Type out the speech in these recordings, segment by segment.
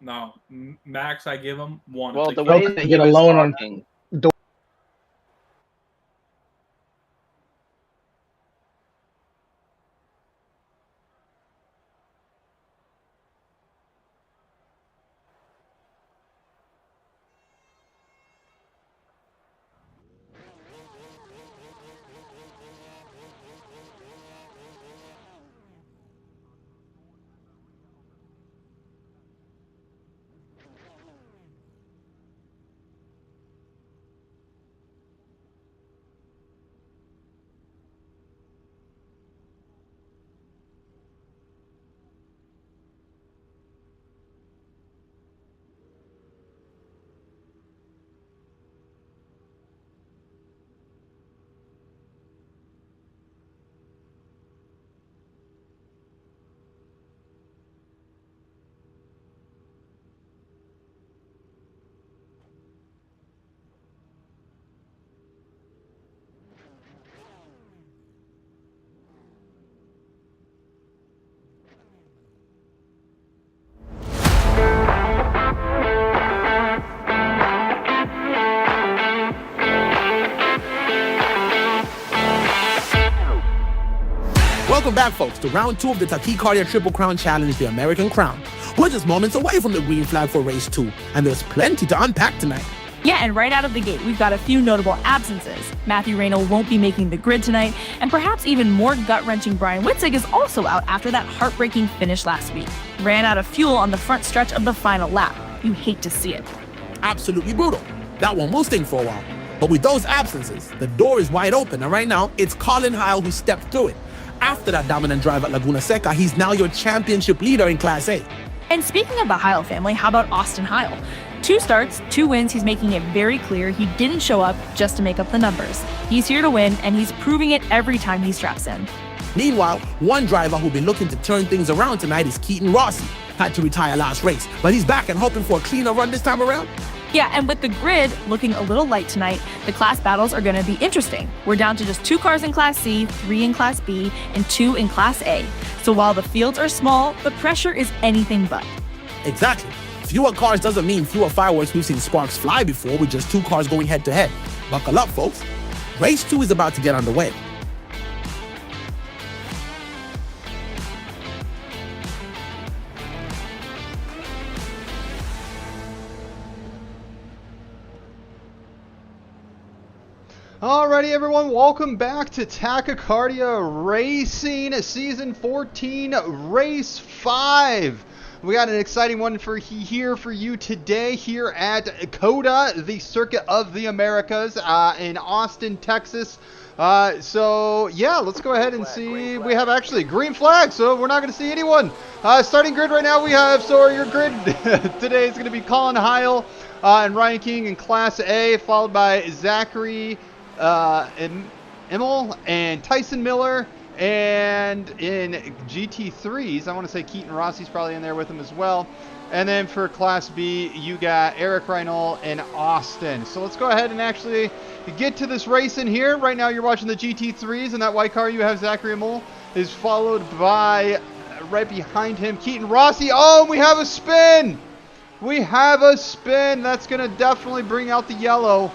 No, max I give him one. Well, the way Okay, he get a was loan on. talking, Welcome back, folks, to round 2 of the Tachycardia Triple Crown Challenge, the American Crown. We're just moments away from the green flag for race 2, and there's plenty to unpack tonight. Yeah, and right out of the gate, we've got a few notable absences. Matthew Raynol won't be making the grid tonight, and perhaps even more gut-wrenching, Brian Witzig is also out after that heartbreaking finish last week. Ran out of fuel on the front stretch of the final lap. You hate to see it. Absolutely brutal. That one will sting for a while. But with those absences, the door is wide open, and right now, it's Colin Heil who stepped through it. After that dominant drive at Laguna Seca, he's now your championship leader in Class A. And speaking of the Heil family, how about Austin Heil? 2 starts, 2 wins, he's making it very clear he didn't show up just to make up the numbers. He's here to win, and he's proving it every time he straps in. Meanwhile, one driver who'll be looking to turn things around tonight is Keaton Rossi. Had to retire last race, but he's back and hoping for a cleaner run this time around. Yeah, and with the grid looking a little light tonight, the class battles are going to be interesting. We're down to just 2 cars in Class C, 3 in Class B, and 2 in Class A. So while the fields are small, the pressure is anything but. Exactly. Fewer cars doesn't mean fewer fireworks. We've seen sparks fly before with just 2 cars going head to head. Buckle up, folks. Race 2 is about to get underway. Alrighty, everyone, welcome back to Tachycardia Racing Season 14, Race 5. We got an exciting one here for you today here at COTA, the Circuit of the Americas, in Austin, Texas. So, yeah, let's go ahead and see. We have actually a green flag, so we're not going to see anyone. Starting grid right now, we have, so your grid today is going to be Colin Heil and Ryan King in Class A, followed by Zachary Immel and Tyson Miller, and in GT3s, I want to say Keaton Rossi's probably in there with him as well. And then for Class B, you got Eric Reynolds and Austin. So let's go ahead and actually get to this race in here. Right now you're watching the GT3s, and that white car you have Zachary Immel is followed by, right behind him, Keaton Rossi. Oh, we have a spin! We have a spin! That's going to definitely bring out the yellow.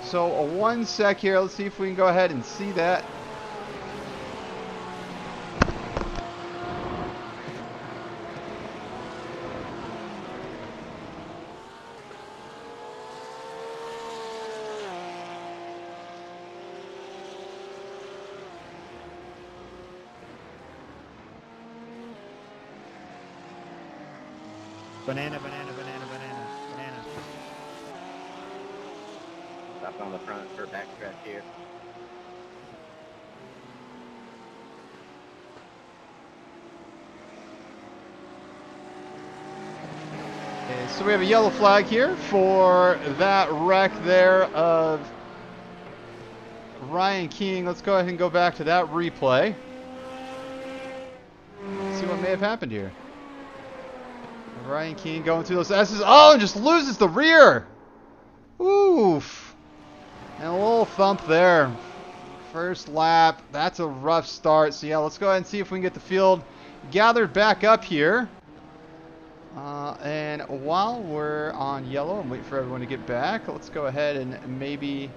So, one sec here. Let's see if we can go ahead and see that. Banana, banana, banana, banana, banana. stop on the front for backstretch here. Okay, so we have a yellow flag here for that wreck there of Ryan King. Let's go ahead and go back to that replay. Let's see what may have happened here. Ryan King going through those S's. Oh, and just loses the rear. Oof. And a little thump there. First lap. That's a rough start. So yeah, let's go ahead and see if we can get the field gathered back up here. And while we're on yellow and wait for everyone to get back, let's go ahead and maybe...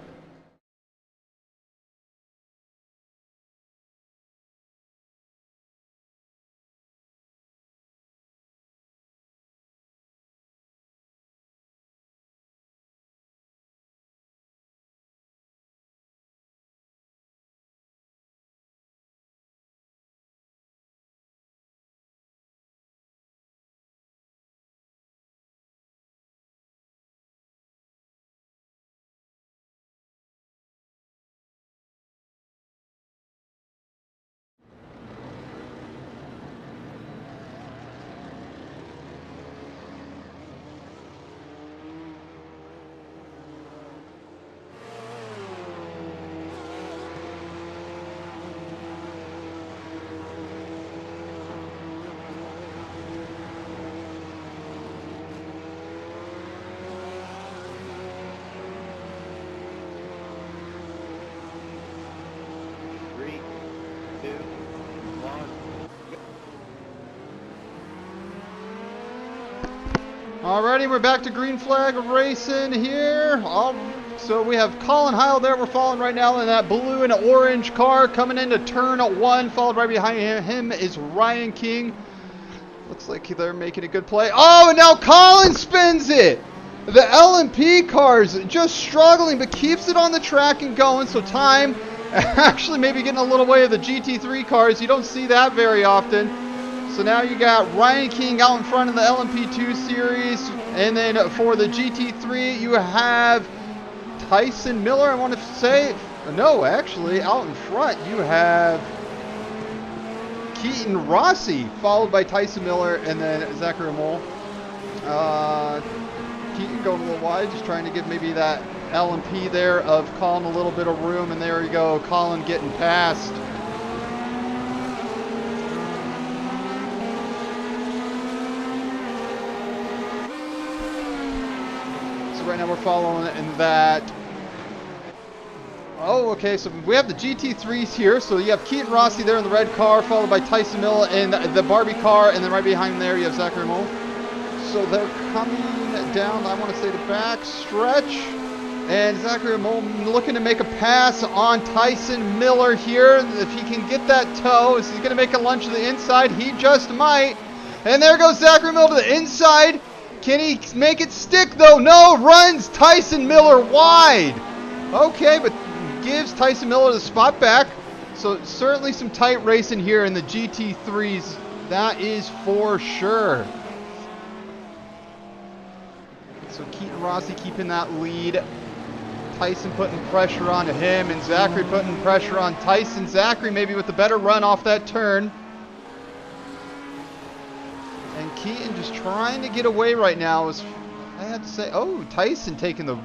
Three, two, one. Alrighty, we're back to green flag racing here. So we have Colin Heil there. We're following right now in that blue and orange car coming into turn 1. Followed right behind him is Ryan King. Looks like they're making a good play. Oh, and now Colin spins it. The LMP car's just struggling, but keeps it on the track and going. So time actually maybe getting a little way of the GT3 cars. You don't see that very often. So now you got Ryan King out in front of the LMP2 series. And then for the GT3, you have Tyson Miller, I want to say. No, actually, out in front, you have Keaton Rossi, followed by Tyson Miller, and then Zachary Mole. Keaton going a little wide, just trying to give maybe that LMP there of Colin a little bit of room. And there you go, Colin getting past. Right now we're following in that. Oh, okay, so we have the GT3s here. So you have Keaton Rossi there in the red car, followed by Tyson Miller in the Barbie car, and then right behind there you have Zachary Mole. So they're coming down, I want to say, the back stretch. And Zachary Mole looking to make a pass on Tyson Miller here. If he can get that toe, is he going to make a lunge to the inside? He just might. And there goes Zachary Miller to the inside. Can he make it stick, though? No, runs Tyson Miller wide. Okay, but gives Tyson Miller the spot back. So certainly some tight racing here in the GT3s. That is for sure. So Keaton Rossi keeping that lead. Tyson putting pressure on him, and Zachary putting pressure on Tyson. Zachary maybe with the better run off that turn. And Keaton just trying to get away right now. I have to say, oh, Tyson taking the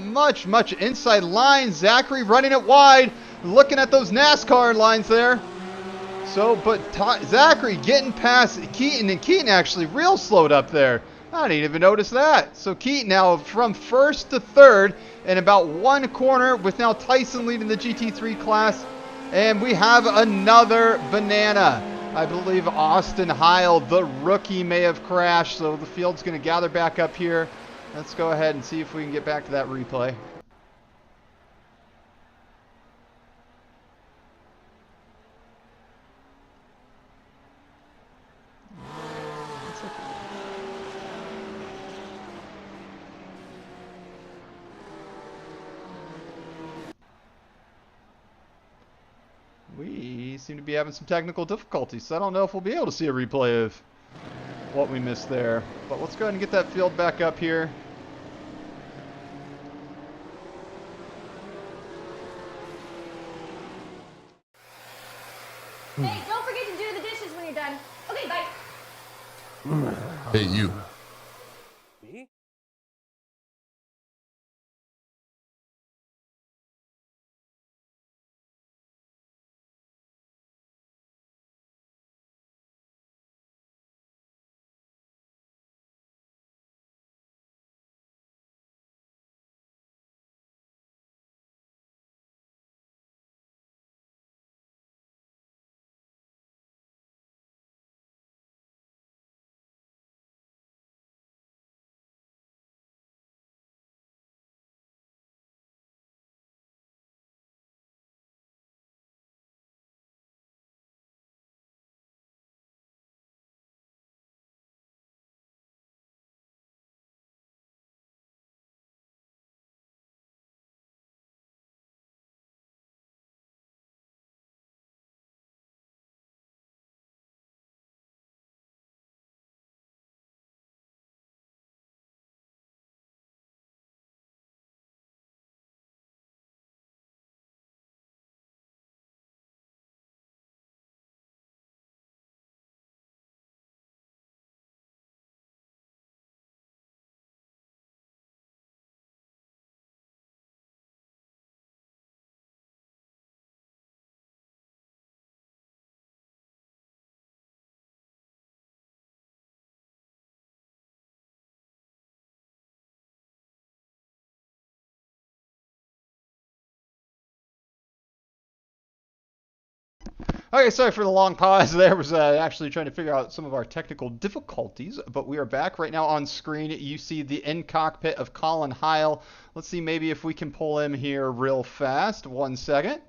much inside line. Zachary running it wide, looking at those NASCAR lines there. So, but Zachary getting past Keaton, and Keaton actually real slowed up there. I didn't even notice that. So Keaton now from first to third in about one corner, with now Tyson leading the GT3 class. And we have another banana. I believe Austin Heil, the rookie, may have crashed, so the field's going to gather back up here. Let's go ahead and see if we can get back to that replay. We seem to be having some technical difficulties, so I don't know if we'll be able to see a replay of what we missed there. But let's go ahead and get that field back up here. Hey, don't forget to do the dishes when you're done. Okay, bye. Hey, you. Okay, sorry for the long pause there. Was actually trying to figure out some of our technical difficulties, but we are back right now on screen. You see the in-cockpit of Colin Heil. Let's see maybe if we can pull him here real fast. 1 second.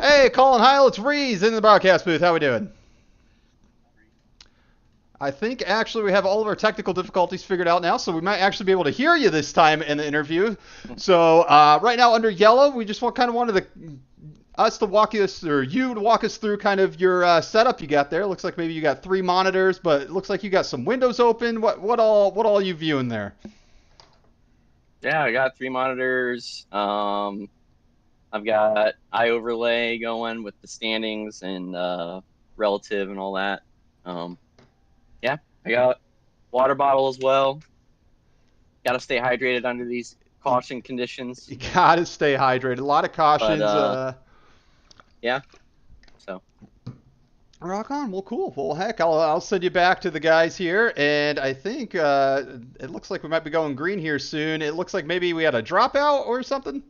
Hey, Colin Heil, it's Reese in the broadcast booth. How we doing? I think actually we have all of our technical difficulties figured out now, so we might actually be able to hear you this time in the interview. So right now under yellow, we just wanted us to walk us, or you to walk us through kind of your setup you got there. Looks like maybe you got 3 monitors, but it looks like you got some windows open. What all are you viewing there? Yeah, I got 3 monitors. I've got eye overlay going with the standings and relative and all that. Yeah, I got water bottle as well. Got to stay hydrated under these caution conditions. You gotta stay hydrated. A lot of cautions. Yeah. So. Rock on. Well, cool. Well, heck, I'll send you back to the guys here, and I think it looks like we might be going green here soon. It looks like maybe we had a dropout or something.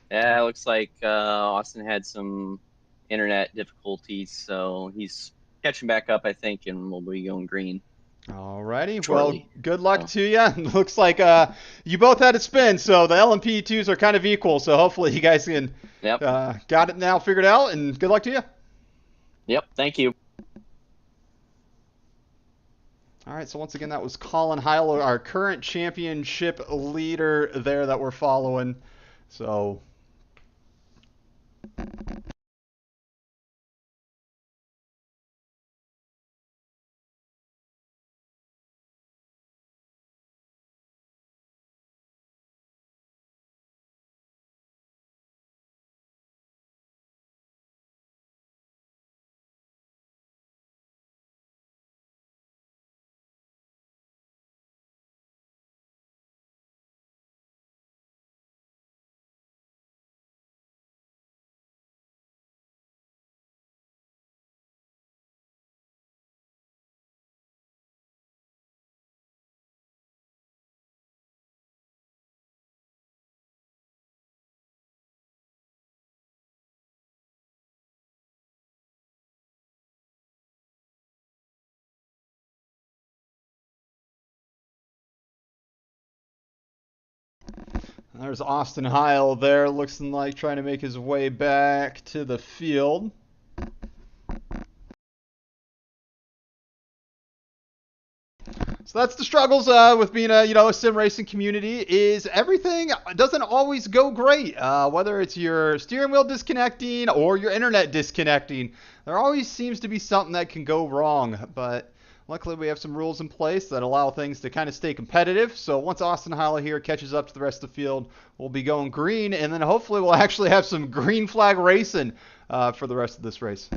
Yeah, it looks like Austin had some internet difficulties, so he's catching back up, I think, and we'll be going green. Alrighty. Shortly. Well, good luck to you. Looks like you both had a spin, so the LMP2s are kind of equal. So hopefully you guys can got it now figured out, and good luck to you. Yep. Thank you. All right. So once again, that was Colin Heil, our current championship leader there that we're following. So. There's Austin Heil there, looking like trying to make his way back to the field. So that's the struggles with being a sim racing community. Is everything doesn't always go great. Whether it's your steering wheel disconnecting or your internet disconnecting, there always seems to be something that can go wrong. But luckily, we have some rules in place that allow things to kind of stay competitive. So once Austin Heil here catches up to the rest of the field, we'll be going green, and then hopefully we'll actually have some green flag racing for the rest of this race.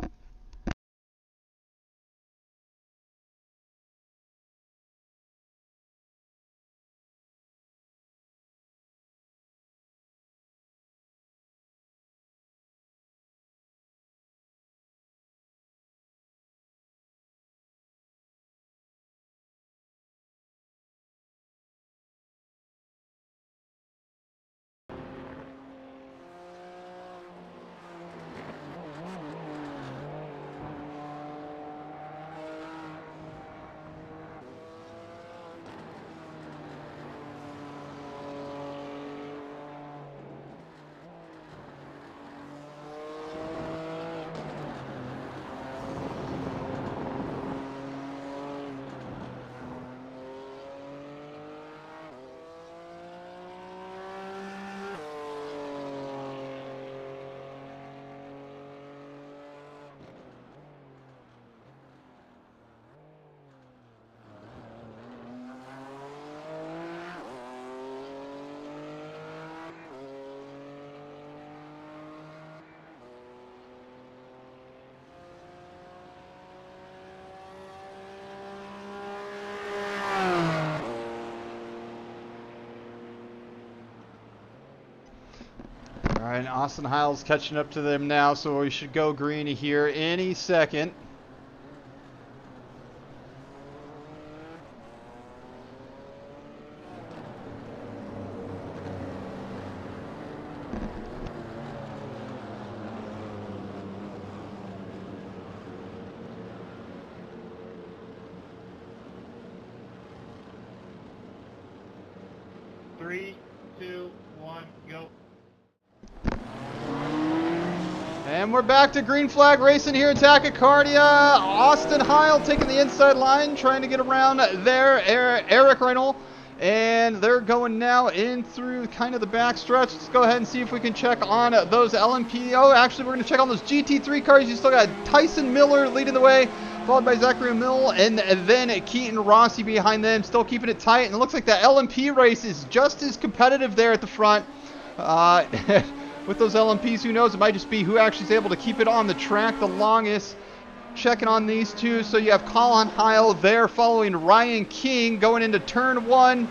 All right, Austin Heil's catching up to them now, so we should go green here any second. 3, 2, 1, go. And we're back to green flag racing here at Tachycardia. Austin Heil taking the inside line, trying to get around there. Eric Reynolds. And they're going now in through kind of the back stretch. Let's go ahead and see if we can check on those LMP. Oh, actually, we're going to check on those GT3 cars. You still got Tyson Miller leading the way, followed by Zachary Mill, and then Keaton Rossi behind them, still keeping it tight. And it looks like that LMP race is just as competitive there at the front. With those LMPs, who knows? It might just be who actually is able to keep it on the track the longest. Checking on these two. So you have Colin Heil there following Ryan King going into turn 1.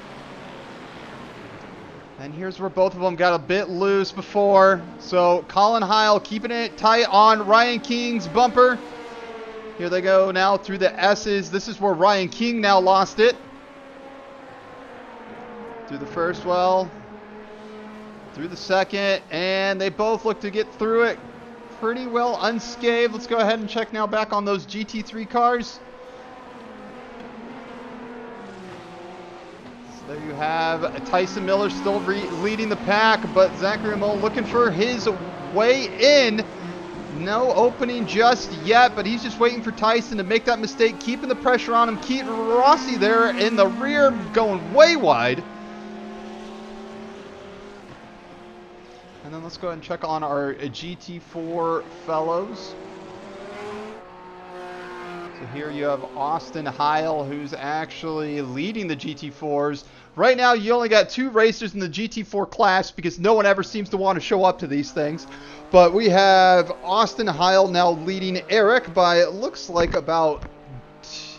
And here's where both of them got a bit loose before. So Colin Heil keeping it tight on Ryan King's bumper. Here they go now through the S's. This is where Ryan King now lost it. Through the first well. Through the second. And they both look to get through it pretty well unscathed. Let's go ahead and check now back on those GT3 cars. So there you have Tyson Miller still leading the pack, but Zachary Moll looking for his way in. No opening just yet, but he's just waiting for Tyson to make that mistake, keeping the pressure on him. Keaton Rossi there in the rear going way wide. And then let's go ahead and check on our GT4 fellows. So here you have Austin Heil, who's actually leading the GT4s. Right now, you only got 2 racers in the GT4 class because no one ever seems to want to show up to these things. But we have Austin Heil now leading Eric by, it looks like, about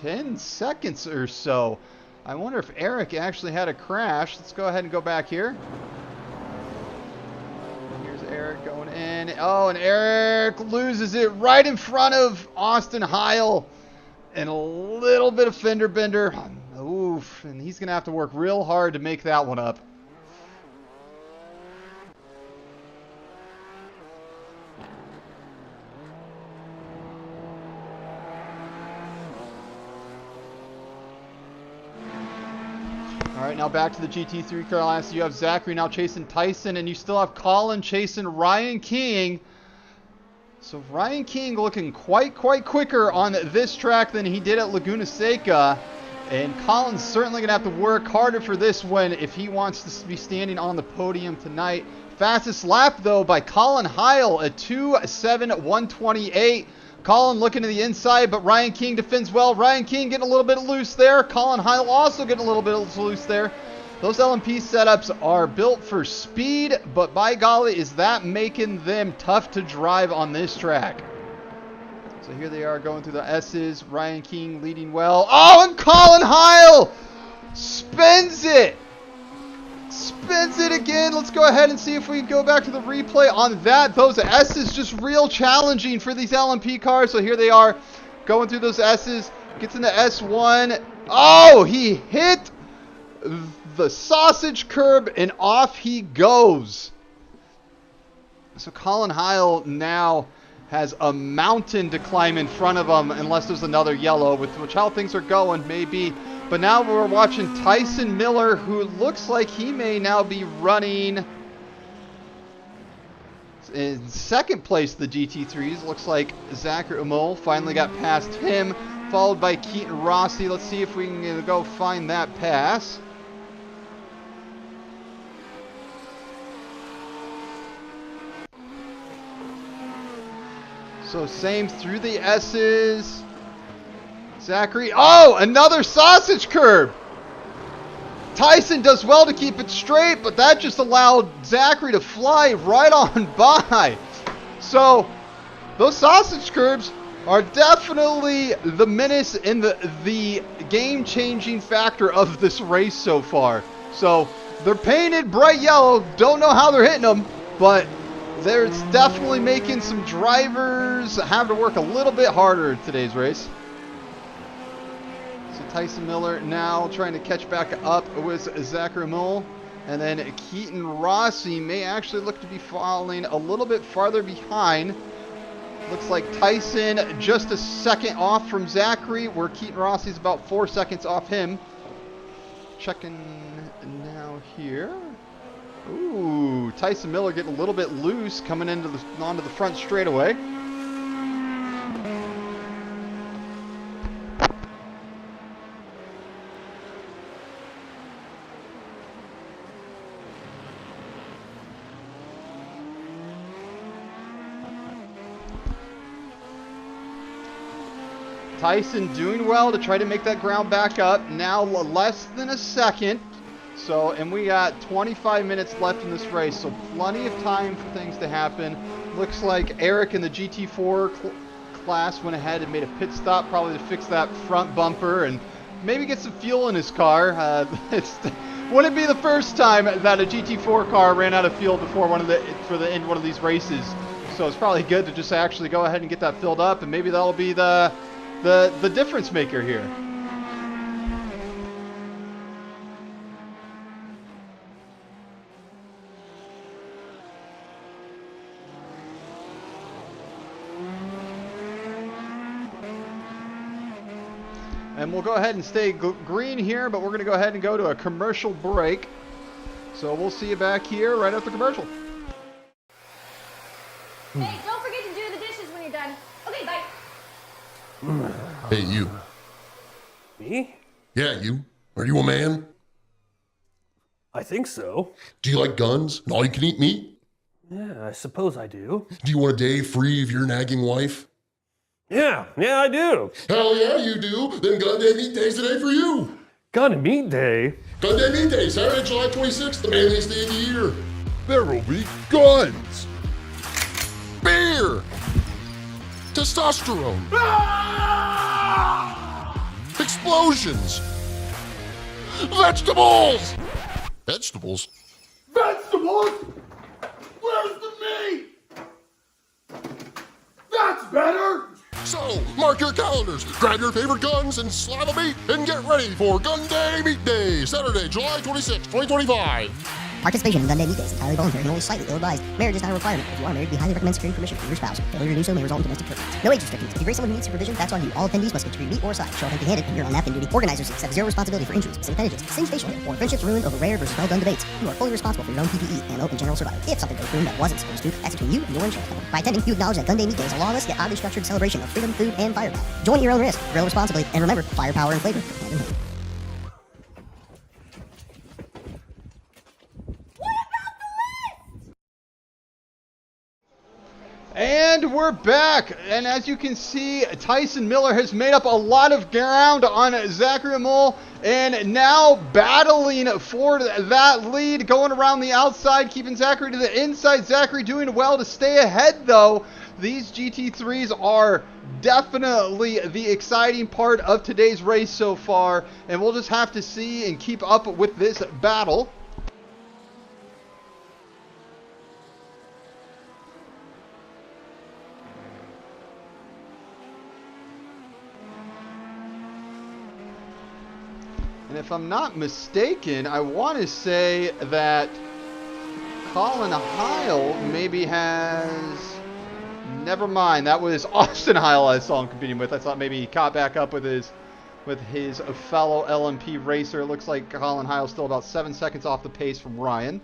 10 seconds or so. I wonder if Eric actually had a crash. Let's go ahead and go back here. Eric going in. Oh, and Eric loses it right in front of Austin Heil. And a little bit of fender bender. Oof. And he's going to have to work real hard to make that one up. All right, now back to the GT3 class. You have Zachary now chasing Tyson, and you still have Colin chasing Ryan King. So Ryan King looking quite quicker on this track than he did at Laguna Seca. And Colin's certainly going to have to work harder for this one if he wants to be standing on the podium tonight. Fastest lap, though, by Colin Heil at 2:07.128. Colin looking to the inside, but Ryan King defends well. Ryan King getting a little bit loose there. Colin Heil also getting a little bit loose there. Those LMP setups are built for speed, but by golly, is that making them tough to drive on this track. So here they are going through the S's. Ryan King leading well. Oh, and Colin Heil spins it. Spins it again. Let's go ahead and see if we can go back to the replay on that. Those S's just real challenging for these LMP cars. So here they are going through those S's. Gets into S1. Oh, he hit the sausage curb and off he goes. So Colin Heil now has a mountain to climb in front of him unless there's another yellow, with which how things are going, maybe. But now we're watching Tyson Miller, who looks like he may now be running in second place the GT3s. Looks like Zachary Umol finally got past him, followed by Keaton Rossi. Let's see if we can go find that pass. So same through the S's. Zachary. Oh, another sausage curb. Tyson does well to keep it straight, but that just allowed Zachary to fly right on by. So those sausage curbs are definitely the menace and the game-changing factor of this race so far. So they're painted bright yellow. Don't know how they're hitting them, but it's definitely making some drivers have to work a little bit harder in today's race. So Tyson Miller now trying to catch back up with Zachary Mull. And then Keaton Rossi may actually look to be falling a little bit farther behind. Looks like Tyson just a second off from Zachary, where Keaton Rossi is about 4 seconds off him. checking now here. Ooh, Tyson Miller getting a little bit loose coming onto the front straightaway. Tyson doing well to try to make that ground back up. Now less than a second. So, and we got 25 minutes left in this race, so plenty of time for things to happen. Looks like Eric in the GT4 class went ahead and made a pit stop, probably to fix that front bumper and maybe get some fuel in his car. Wouldn't be the first time that a GT4 car ran out of fuel before one of these races. So it's probably good to just actually go ahead and get that filled up, and maybe that'll be the difference maker here. And we'll go ahead and stay green here, but we're going to go ahead and go to a commercial break. So we'll see you back here right after commercial. Hey, don't forget to do the dishes when you're done. Okay, bye. Hey, you. Me? Yeah, you. Are you a man? I think so. Do you like guns and all-you-can-eat meat? Yeah, I suppose I do. Do you want a day free of your nagging wife? Yeah, I do. Hell yeah, you do. Then Gun Day Meat Day's the day for you. Gun and Meat Day? Gun Day Meat Day, Saturday, July 26th, the manliest day of the year. There will be guns, Beer! Testosterone! Explosions! Vegetables! Vegetables? vegetables. Where's the meat? That's better. So, mark your calendars, grab your favorite guns and slab of meat, and get ready for Gun Day Meat Day, Saturday, July 26, 2025. Participation in Gun Day Meat Day is entirely voluntary and only slightly ill-advised. Marriage is not a requirement. If you are married, we highly recommend securing permission from your spouse. Failure to do so may result in domestic turbulence. No age restrictions. If you grace someone who needs supervision, that's on you. All attendees must contribute meat or side. Show up empty-handed and you're on napkin duty. Organizers accept zero responsibility for injuries, missing appendages, singed facial hair, or friendships ruined over rare versus well-done debates. You are fully responsible for your own PPE and open general survival. If something goes boom that wasn't supposed to, that's between you and your insurance company. By attending, you acknowledge that Gun Day Meat Day is a lawless yet oddly structured celebration of freedom, food, and firepower. Join at your own risk. Grill responsibly, and remember, firepower and flavor go hand in hand. And we're back, and as you can see, Tyson Miller has made up a lot of ground on Zachary Mole, and now battling for that lead, going around the outside, keeping Zachary to the inside. Zachary doing well to stay ahead, though. These GT3s are definitely the exciting part of today's race so far, and we'll just have to see and keep up with this battle. And if I'm not mistaken, I want to say that Colin Heil maybe has... Never mind, that was Austin Heil I saw him competing with. I thought maybe he caught back up with his fellow LMP racer. It looks like Colin Heil's still about 7 seconds off the pace from Ryan.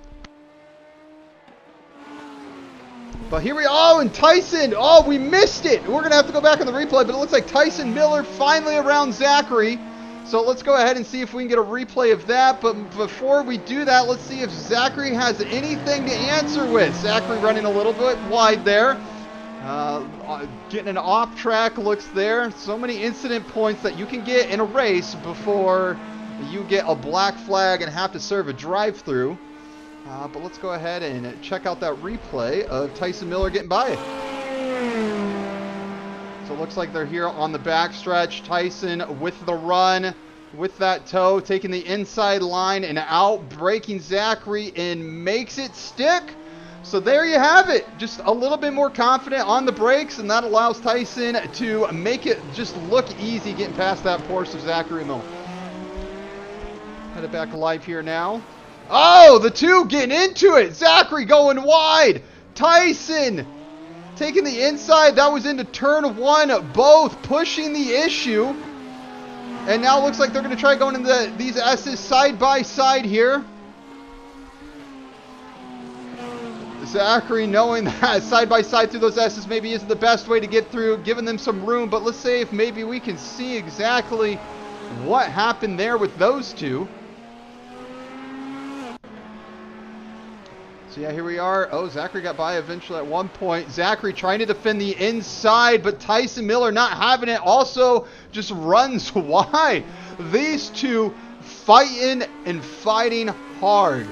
But here we are, and Tyson, oh, we missed it. We're going to have to go back on the replay, but it looks like Tyson Miller finally around Zachary. So let's go ahead and see if we can get a replay of that. But before we do that, let's see if Zachary has anything to answer with. Zachary running a little bit wide there. Getting an off-track looks there. So many incident points that you can get in a race before you get a black flag and have to serve a drive-through. But let's go ahead and check out that replay of Tyson Miller getting by. So it looks like they're here on the backstretch. Tyson with the run, with that toe, taking the inside line and out, breaking Zachary and makes it stick. So there you have it. Just a little bit more confident on the brakes, and that allows Tyson to make it just look easy getting past that Porsche of Zachary Mill. Headed back alive here now. Oh, the two getting into it. Zachary going wide. Tyson taking the inside. That was into turn one. Both pushing the issue. And now it looks like they're going to try going into these S's side by side here. Zachary knowing that side by side through those S's maybe isn't the best way to get through, giving them some room. But let's see if maybe we can see exactly what happened there with those two. So yeah, here we are. Oh, Zachary got by eventually at one point. Zachary trying to defend the inside, but Tyson Miller not having it. Also just runs wide. These two fighting and fighting hard.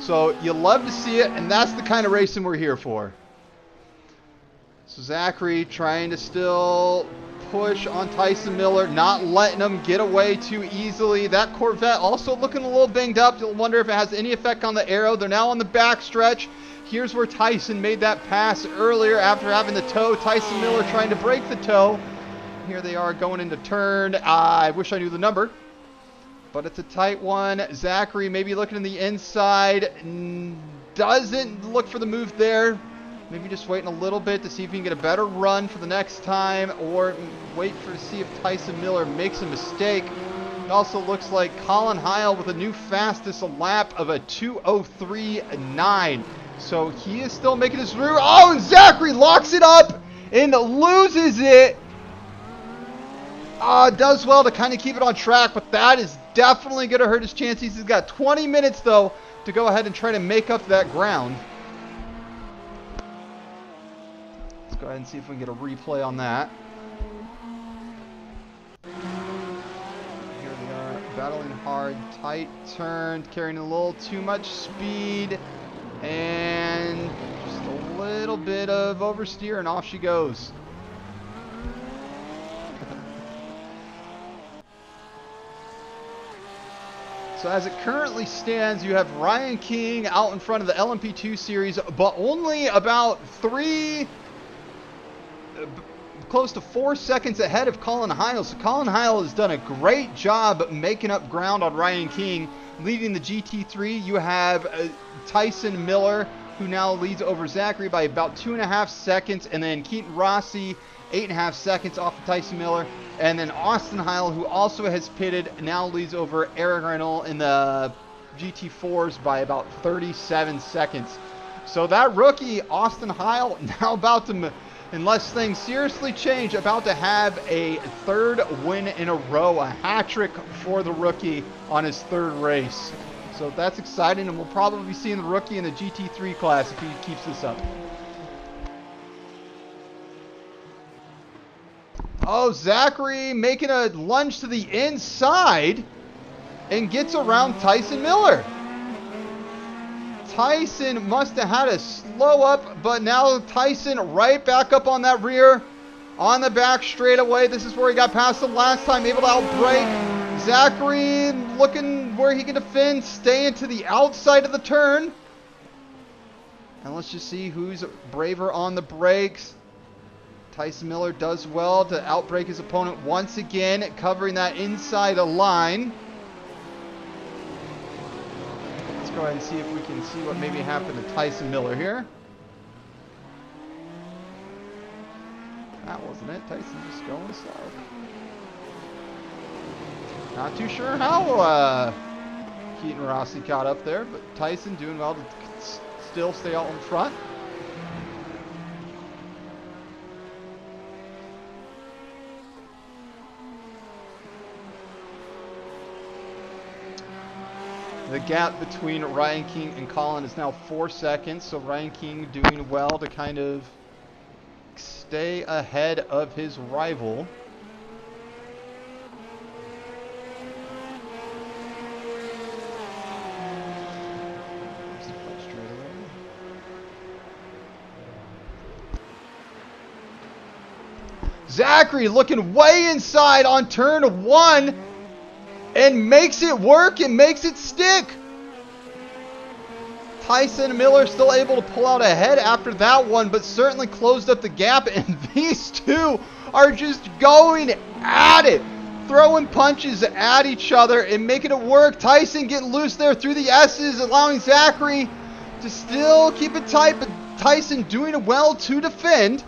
So you love to see it, and that's the kind of racing we're here for. So Zachary trying to still push on Tyson Miller, not letting him get away too easily. That Corvette also looking a little banged up. You'll wonder if it has any effect on the aero. They're now on the back stretch. Here's where Tyson made that pass earlier after having the tow. Tyson Miller trying to break the tow. Here they are going into turn. I wish I knew the number, but it's a tight one. Zachary maybe looking in the inside. Doesn't look for the move there. Maybe just waiting a little bit to see if he can get a better run for the next time, or wait to see if Tyson Miller makes a mistake. It also looks like Colin Heil with a new fastest lap of a 2:03.9. So he is still making his route. Oh, and Zachary locks it up and loses it. Does well to kind of keep it on track, but that is definitely going to hurt his chances. He's got 20 minutes, though, to go ahead and try to make up that ground. Go ahead and see if we can get a replay on that. Here they are, battling hard, tight turn, carrying a little too much speed, and just a little bit of oversteer, and off she goes. So as it currently stands, you have Ryan King out in front of the LMP2 series, but only about close to 4 seconds ahead of Colin Heil. So Colin Heil has done a great job making up ground on Ryan King, leading the GT3. You have Tyson Miller, who now leads over Zachary by about 2.5 seconds, and then Keaton Rossi 8.5 seconds off of Tyson Miller, and then Austin Heil, who also has pitted, now leads over Eric Renault in the GT4s by about 37 seconds. So that rookie Austin Heil now about to, unless things seriously change, about to have a third win in a row, a hat trick for the rookie on his third race. So that's exciting, and we'll probably be seeing the rookie in the GT3 class if he keeps this up. Oh, Zachary making a lunge to the inside and gets around Tyson Miller. Tyson must have had a slow up, but now Tyson right back up on that rear, on the back straightaway. This is where he got past him last time, able to outbrake. Zachary looking where he can defend, staying to the outside of the turn. And let's just see who's braver on the brakes. Tyson Miller does well to outbrake his opponent once again, covering that inside line. Let's go ahead and see if we can see what maybe happened to Tyson Miller here. That wasn't it. Tyson just going slow. Not too sure how Keaton Rossi caught up there, but Tyson doing well to still stay out in front. The gap between Ryan King and Colin is now 4 seconds, so Ryan King doing well to kind of stay ahead of his rival. Zachary looking way inside on turn 1 and makes it work and makes it stick. Tyson Miller still able to pull out ahead after that one, but certainly closed up the gap, and these two are just going at it, throwing punches at each other and making it work. Tyson getting loose there through the S's, allowing Zachary to still keep it tight, but Tyson doing well to defend.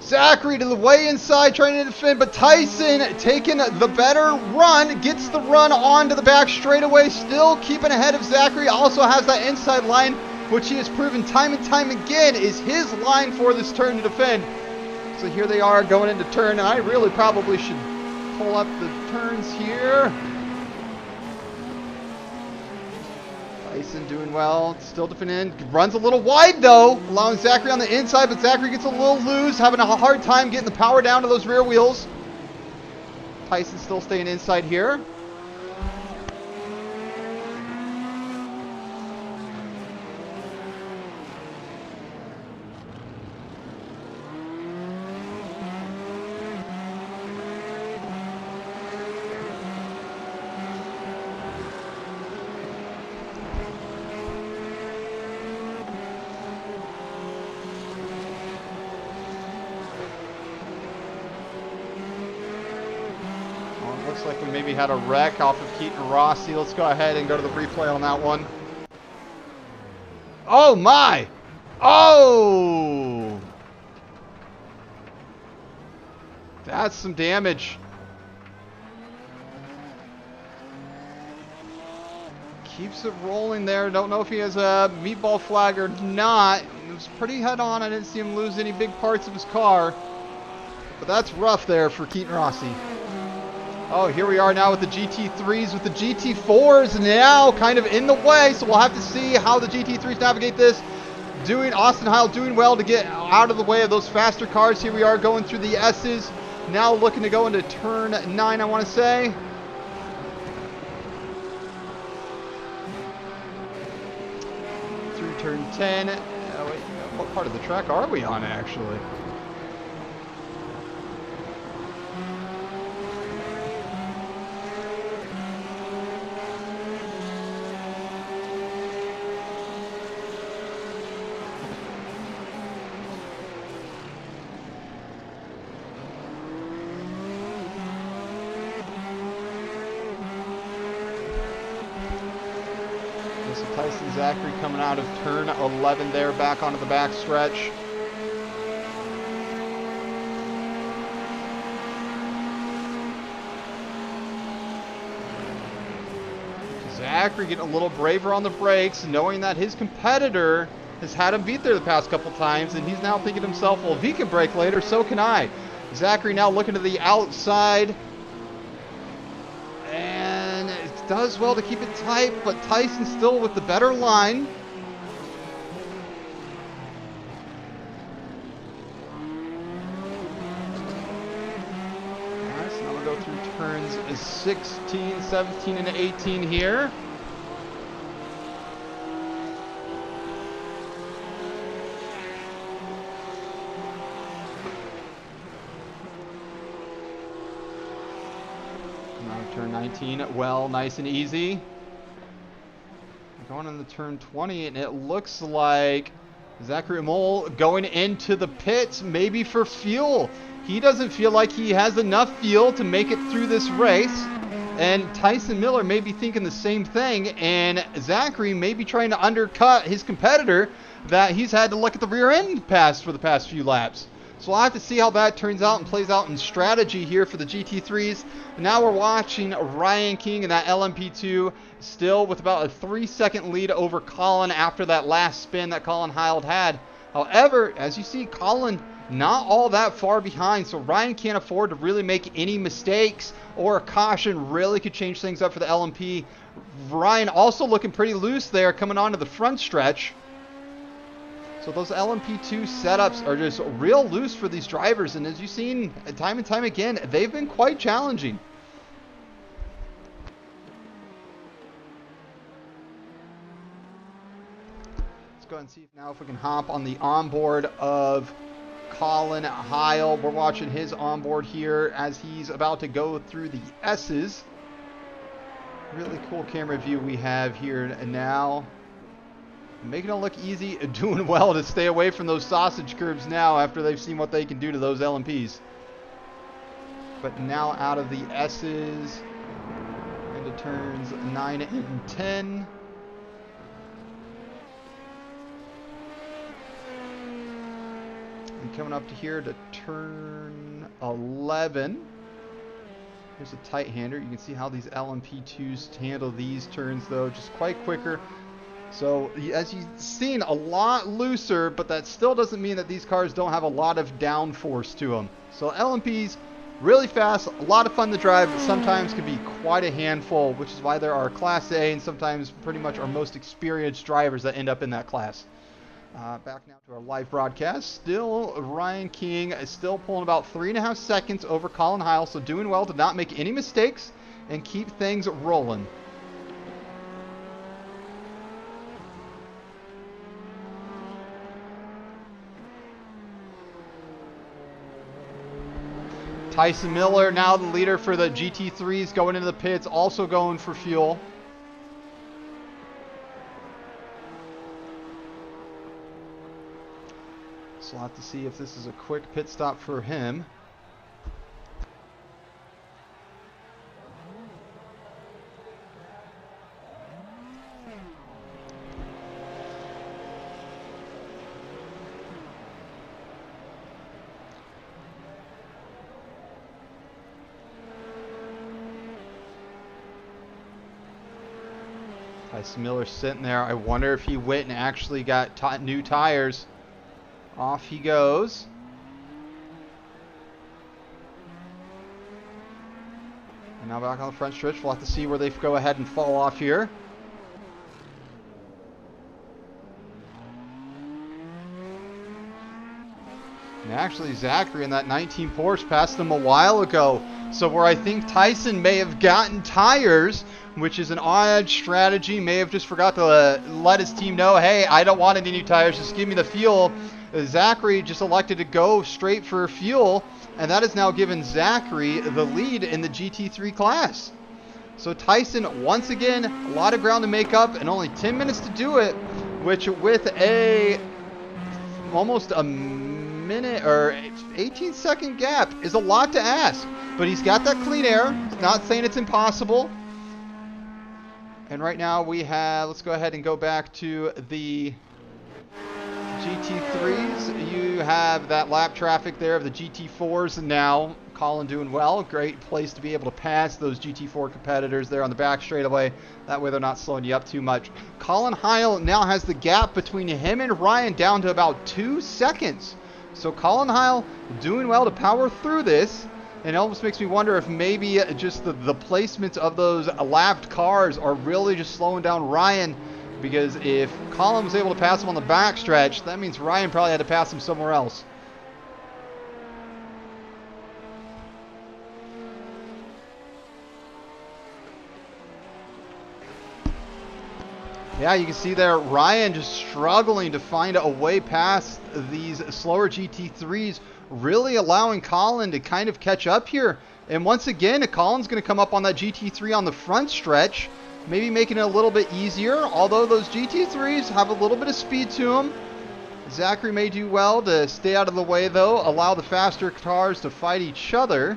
Zachary to the way inside trying to defend, but Tyson taking the better run, gets the run onto the back straightaway, still keeping ahead of Zachary. Also has that inside line, which he has proven time and time again is his line for this turn to defend. So here they are going into turn, and I really probably should pull up the turns here. Tyson doing well, still defending, runs a little wide though, allowing Zachary on the inside, but Zachary gets a little loose, having a hard time getting the power down to those rear wheels. Tyson still staying inside here. Looks like we maybe had a wreck off of Keaton Rossi. Let's go ahead and go to the replay on that one. Oh my! Oh! That's some damage. Keeps it rolling there. Don't know if he has a meatball flag or not. It was pretty head on. I didn't see him lose any big parts of his car. But that's rough there for Keaton Rossi. Oh, here we are now with the GT3s, with the GT4s now kind of in the way, so we'll have to see how the GT3s navigate this. Austin Heil doing well to get out of the way of those faster cars. Here we are going through the S's, now looking to go into turn 9, I want to say. Through turn 10. Oh, wait, what part of the track are we on, actually? Tyson Zachary coming out of turn 11 there, back onto the back stretch. Zachary getting a little braver on the brakes, knowing that his competitor has had him beat there the past couple times, and he's now thinking to himself, well, if he can brake later, so can I. Zachary now looking to the outside. And it does well to keep it tight, but Tyson still with the better line. Alright, so now we'll go through turns 16, 17, and 18 here. Turn 19, well, nice and easy. Going on the turn 20, and it looks like Zachary Mole going into the pits, maybe for fuel. He doesn't feel like he has enough fuel to make it through this race. And Tyson Miller may be thinking the same thing, and Zachary may be trying to undercut his competitor that he's had to look at the rear end pass for the past few laps. So we'll have to see how that turns out and plays out in strategy here for the GT3s. Now we're watching Ryan King in that LMP2, still with about a 3-second lead over Colin after that last spin that Colin Heil had. However, as you see, Colin not all that far behind, so Ryan can't afford to really make any mistakes, or a caution really could change things up for the LMP. Ryan also looking pretty loose there coming onto the front stretch. So those LMP2 setups are just real loose for these drivers, and as you've seen time and time again, they've been quite challenging. Let's go ahead and see now if we can hop on the onboard of Colin Heil. We're watching his onboard here as he's about to go through the S's. Really cool camera view we have here now. Making it look easy, doing well to stay away from those sausage curbs now after they've seen what they can do to those LMPs. But now out of the S's into turns 9 and 10. And coming up to here to turn 11. Here's a tight hander. You can see how these LMP2s handle these turns, though, just quite quicker. So, as you've seen, a lot looser, but that still doesn't mean that these cars don't have a lot of downforce to them. So, LMPs, really fast, a lot of fun to drive, but sometimes can be quite a handful, which is why there are Class A and sometimes pretty much our most experienced drivers that end up in that class. Back now to our live broadcast. Still, Ryan King is still pulling about 3.5 seconds over Colin Heil, so doing well to not make any mistakes and keep things rolling. Tyson Miller, now the leader for the GT3s, going into the pits, also going for fuel. So we'll have to see if this is a quick pit stop for him. Tyson Miller sitting there. I wonder if he went and actually got new tires. Off he goes. And now back on the front stretch. We'll have to see where they go ahead and fall off here. And actually, Zachary in that 19 Porsche passed him a while ago. So where I think Tyson may have gotten tires, which is an odd strategy, may have just forgot to let his team know, hey, I don't want any new tires, just give me the fuel. Zachary just elected to go straight for fuel, and that has now given Zachary the lead in the GT3 class. So Tyson, once again, a lot of ground to make up and only 10 minutes to do it, which with almost a minute or 18-second gap is a lot to ask. But he's got that clean air. It's not saying it's impossible. And right now we have, let's go ahead and go back to the GT3s. You have that lap traffic there of the GT4s, and now Colin doing well. Great place to be able to pass those GT4 competitors there on the back straightaway. That way they're not slowing you up too much. Colin Heil now has the gap between him and Ryan down to about 2 seconds. So Colin Heil doing well to power through this. And it almost makes me wonder if maybe just the placements of those lapped cars are really just slowing down Ryan. Because if Colin was able to pass him on the backstretch, that means Ryan probably had to pass him somewhere else. Yeah, you can see there Ryan just struggling to find a way past these slower GT3s, really allowing Colin to kind of catch up here. And once again, Colin's going to come up on that GT3 on the front stretch, maybe making it a little bit easier, although those GT3s have a little bit of speed to them. Zachary may do well to stay out of the way, though, allow the faster cars to fight each other.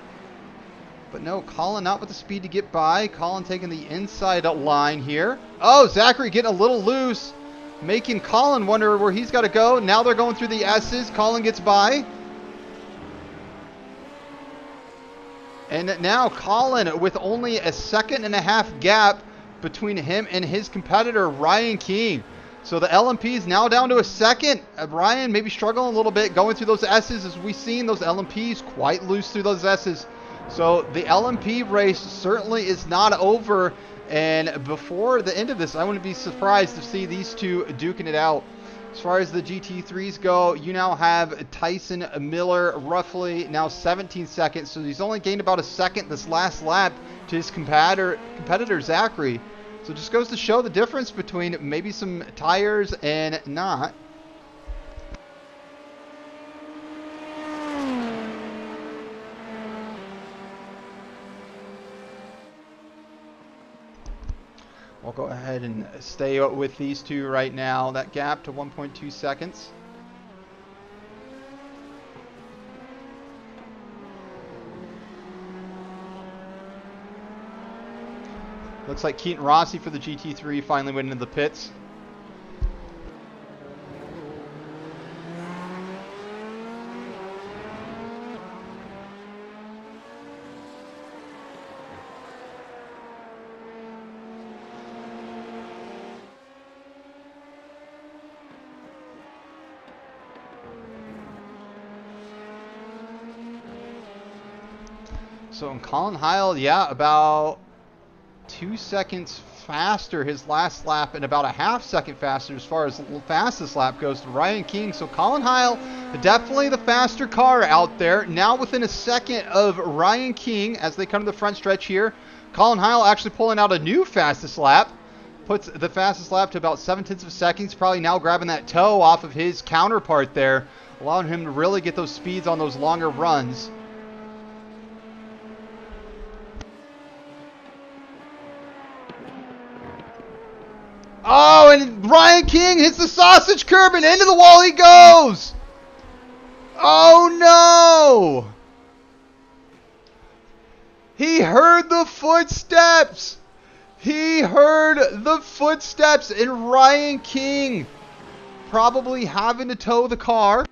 But no, Colin not with the speed to get by. Colin taking the inside line here. Oh, Zachary getting a little loose, making Colin wonder where he's got to go. Now they're going through the S's. Colin gets by. And now Colin with only a 1.5 second gap between him and his competitor, Ryan King. So the LMP's now down to a second. Ryan maybe struggling a little bit going through those S's, as we've seen those LMP's quite loose through those S's. So the LMP race certainly is not over. And before the end of this, I wouldn't be surprised to see these two duking it out. As far as the GT3s go, you now have Tyson Miller roughly now 17 seconds. So he's only gained about a second this last lap to his competitor Zachary. So it just goes to show the difference between maybe some tires and not. We'll go ahead and stay with these two right now. That gap to 1.2 seconds. Looks like Keaton Rossi for the GT3 finally went into the pits. So Colin Heil, yeah, about 2 seconds faster his last lap and about a half second faster as far as the fastest lap goes to Ryan King. So Colin Heil, definitely the faster car out there. Now within a second of Ryan King as they come to the front stretch here. Colin Heil actually pulling out a new fastest lap. Puts the fastest lap to about 0.7 seconds. Probably now grabbing that toe off of his counterpart there, allowing him to really get those speeds on those longer runs. Oh, and Ryan King hits the sausage curb and into the wall he goes. Oh no! He heard the footsteps. He heard the footsteps, and Ryan King probably having to tow the car.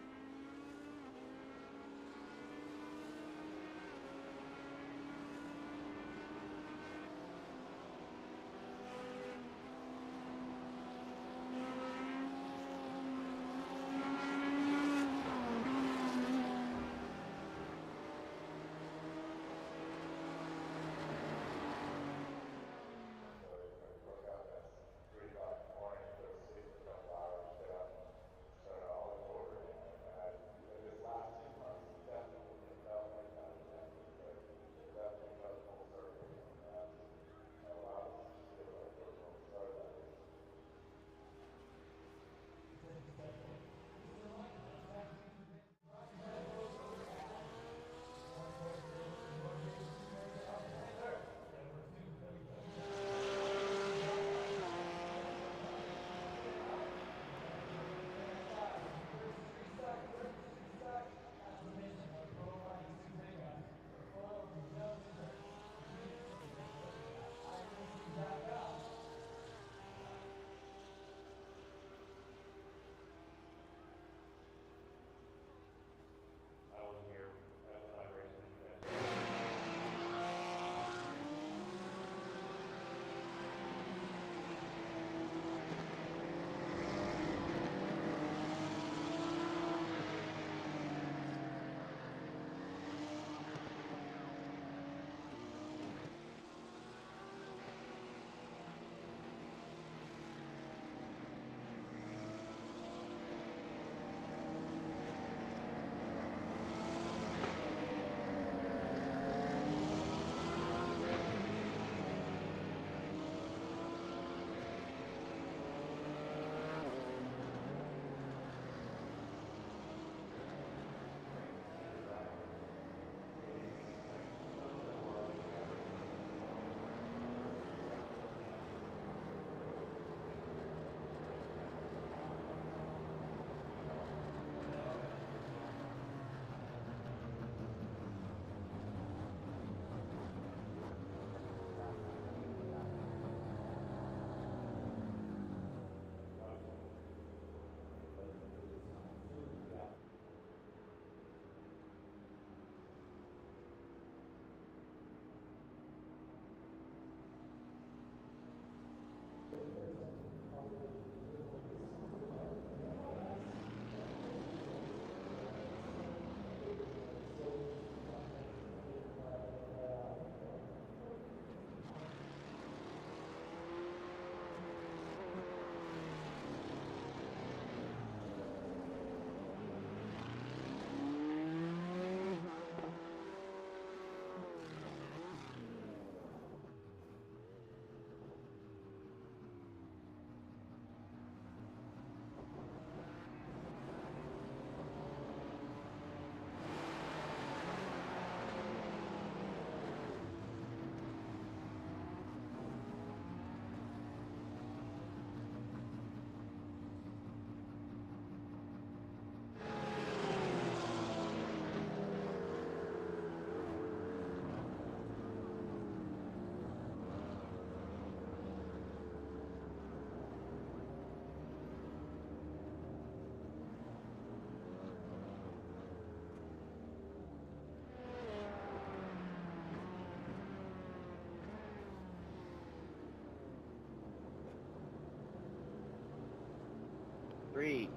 Three,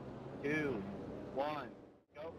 two, one, go.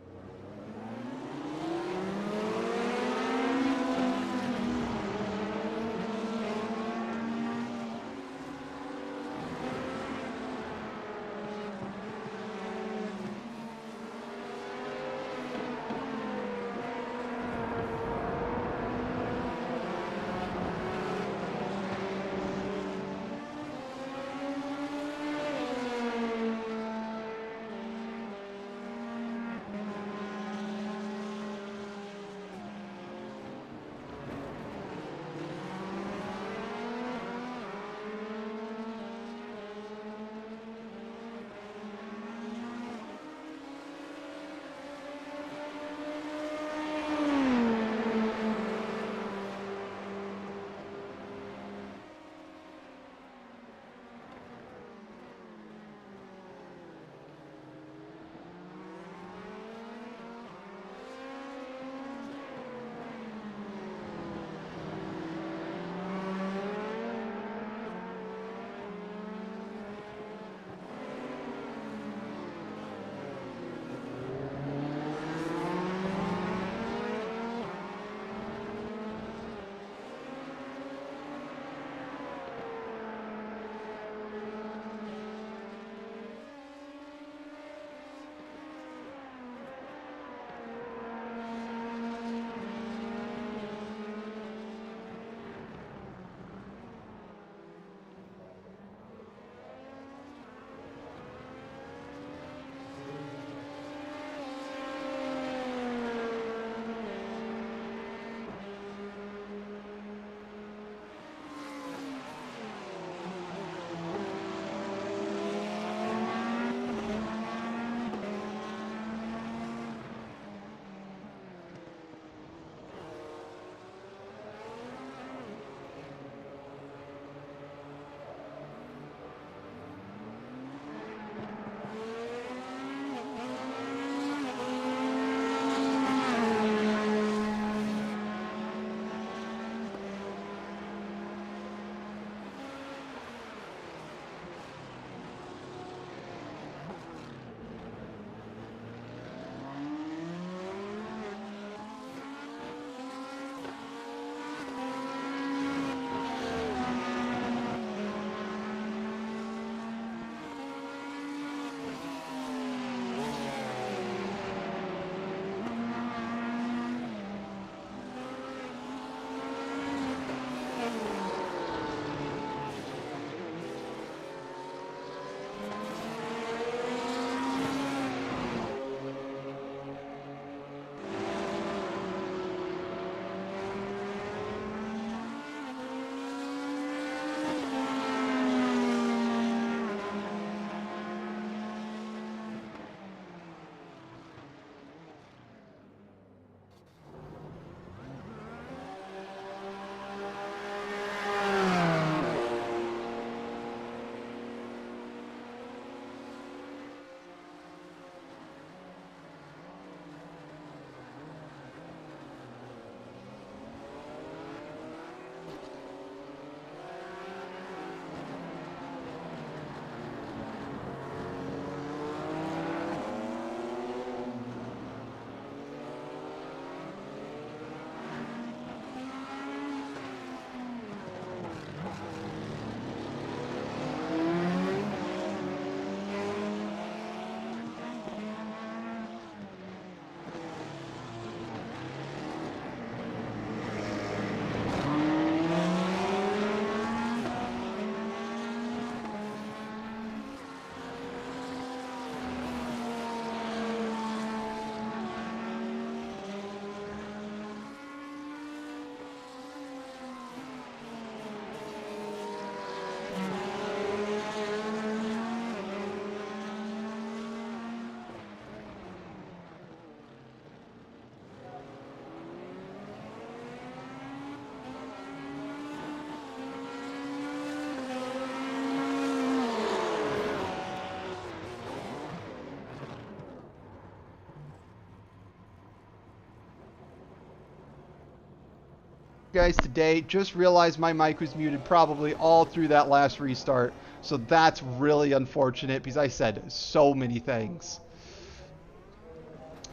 guys today. Just realized my mic was muted probably all through that last restart. So that's really unfortunate because I said so many things.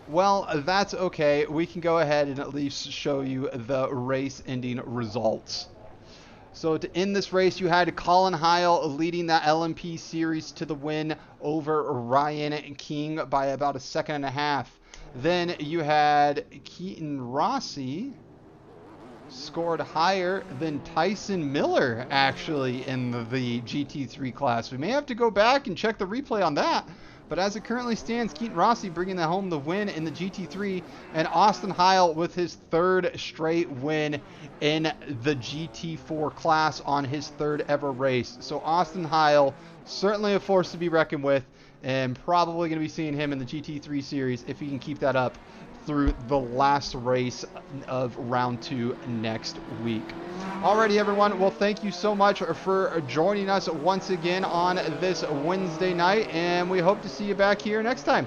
Well, that's okay. We can go ahead and at least show you the race ending results. So to end this race, you had Colin Heil leading that LMP series to the win over Ryan King by about a second and a half. Then you had Keaton Rossi scored higher than Tyson Miller actually in the GT3 class. We may have to go back and check the replay on that. But as it currently stands, Keaton Rossi bringing home the win in the GT3, and Austin Heil with his third straight win in the GT4 class on his third ever race. So Austin Heil, certainly a force to be reckoned with, and probably going to be seeing him in the GT3 series if he can keep that up through the last race of round 2 next week. Alrighty, everyone. Well, thank you so much for joining us once again on this Wednesday night, and we hope to see you back here next time.